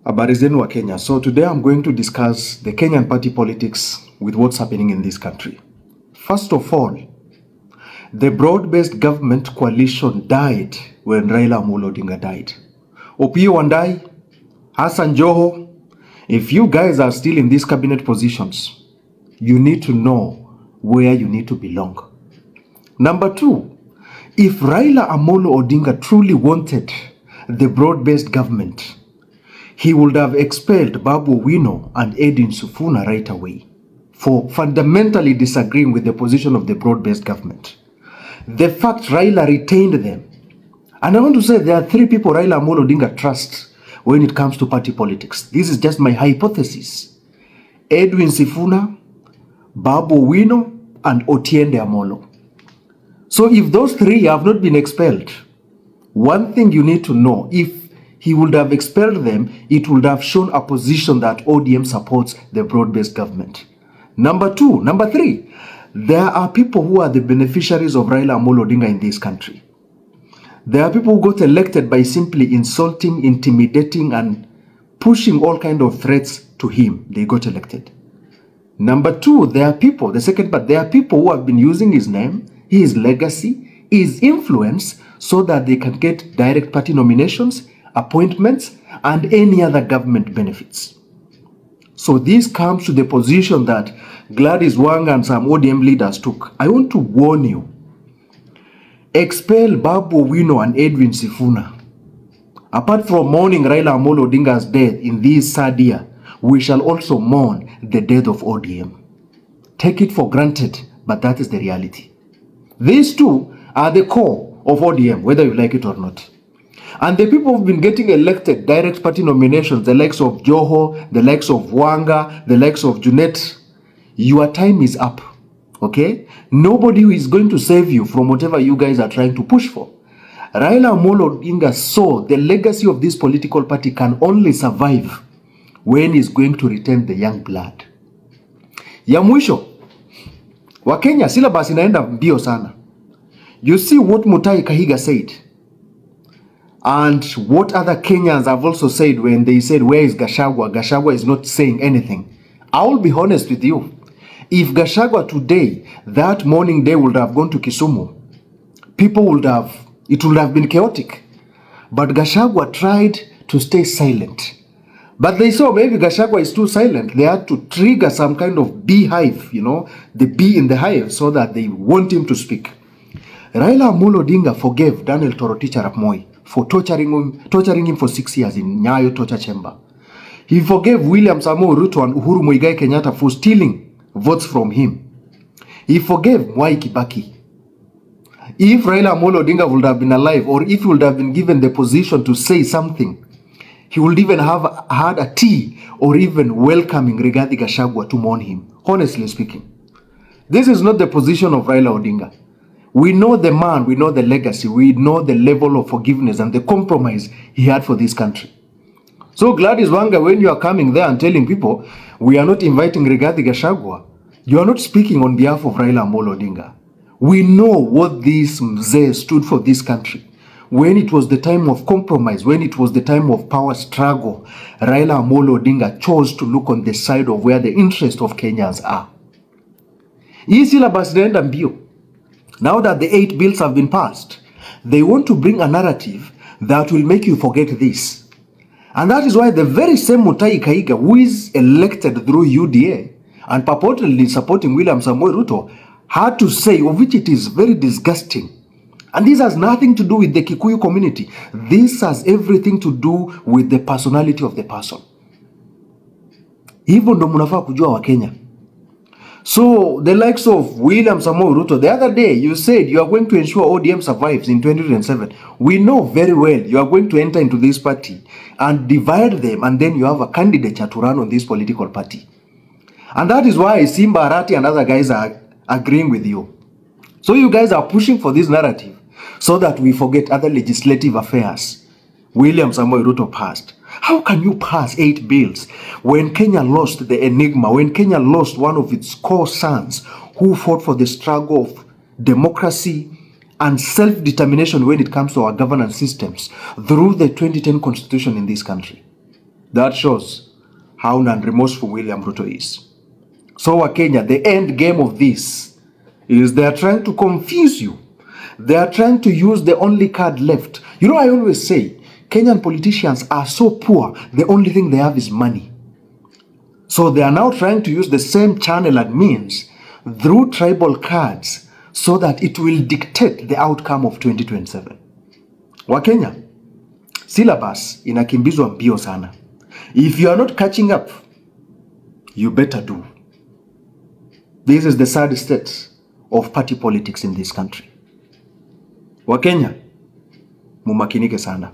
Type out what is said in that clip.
Habari zenu wa Kenya. So today I'm going to discuss the Kenyan party politics with what's happening in this country. First of all, the broad-based government coalition died when Raila Amolo Odinga died. Opiyo Wandayi, Hassan Joho, if you guys are still in these cabinet positions, you need to know where you need to belong. Number two, if Raila Amolo Odinga truly wanted the broad-based government, he would have expelled Babu Owino and Edwin Sifuna right away for fundamentally disagreeing with the position of the broad-based government. The fact Raila retained them, and I want to say there are three people Raila Amolo Odinga trusts when it comes to party politics. This is just my hypothesis. Edwin Sifuna, Babu Owino, and Otiende Amolo. So if those three have not been expelled, one thing you need to know, if he would have expelled them, it would have shown a position that ODM supports the broad-based government. Number three, there are people who are the beneficiaries of Raila Amolo Odinga in this country. There are people who got elected by simply insulting, intimidating, and pushing all kinds of threats to him. They got elected. Number two, there are people, the second part, there are people who have been using his name, his legacy, his influence, so that they can get direct party nominations, appointments, and any other government benefits. So this comes to the position that Gladys Wanga and some ODM leaders took. I want to warn you, expel Babu Owino and Edwin Sifuna. Apart from mourning Raila Amolo Odinga's death in this sad year, we shall also mourn the death of ODM. Take it for granted, but that is the reality. These two are the core of ODM, whether you like it or not. And the people who've been getting elected direct party nominations, the likes of Joho, the likes of Wanga, the likes of Junet, your time is up, okay? Nobody is going to save you from whatever you guys are trying to push for. Raila Amolo Odinga saw the legacy of this political party can only survive when he's going to retain the young blood. Ya mwisho, wa Kenya syllabus inaenda mbio sana. You see what Mutahi Kahiga said, and what other Kenyans have also said when they said, where is Gachagua? Gachagua is not saying anything. I will be honest with you. If Gachagua today, that morning day would have gone to Kisumu, it would have been chaotic. But Gachagua tried to stay silent. But they saw maybe Gachagua is too silent. They had to trigger some kind of beehive, the bee in the hive, so that they want him to speak. Raila Amolo Odinga forgave Daniel Toroitich arap Moi for torturing him for 6 years in Nyayo torture chamber. He forgave William Samoei Ruto and Uhuru Muigai Kenyatta for stealing votes from him. He forgave Mwai Kibaki. If Raila Amolo Odinga would have been alive, or if he would have been given the position to say something, he would even have had a tea or even welcoming Rigathi Gachagua to mourn him. Honestly speaking, this is not the position of Raila Odinga. We know the man, we know the legacy, we know the level of forgiveness and the compromise he had for this country. So Gladys Wanga, when you are coming there and telling people, we are not inviting Rigathi Gachagua, you are not speaking on behalf of Raila Amolo Odinga. We know what this mzee stood for this country. When it was the time of compromise, when it was the time of power struggle, Raila Amolo Odinga chose to look on the side of where the interests of Kenyans are. Hii syllabus inaenda mbio. Now that the 8 bills have been passed, they want to bring a narrative that will make you forget this. And that is why the very same Mutahi Kahiga, who is elected through UDA and purportedly supporting William Samoei Ruto, had to say, of which it is very disgusting. And this has nothing to do with the Kikuyu community. This has everything to do with the personality of the person. Hivyo ndo munafaa kujua wa Kenya. So the likes of William Samoei Ruto, the other day you said you are going to ensure ODM survives in 2027. We know very well you are going to enter into this party and divide them, and then you have a candidature to run on this political party. And that is why Simba Arati and other guys are agreeing with you. So you guys are pushing for this narrative so that we forget other legislative affairs William Samoei Ruto passed. How can you pass 8 bills when Kenya lost the enigma, when Kenya lost one of its core sons who fought for the struggle of democracy and self-determination when it comes to our governance systems through the 2010 constitution in this country? That shows how non-remorseful William Ruto is. So Wakenya, the end game of this is they are trying to confuse you. They are trying to use the only card left. You know, I always say, Kenyan politicians are so poor, the only thing they have is money. So they are now trying to use the same channel and means through tribal cards so that it will dictate the outcome of 2027. Wakenya, syllabus inakimbizwa mbio sana. If you are not catching up, you better do. This is the sad state of party politics in this country. Wakenya, mumakinike sana.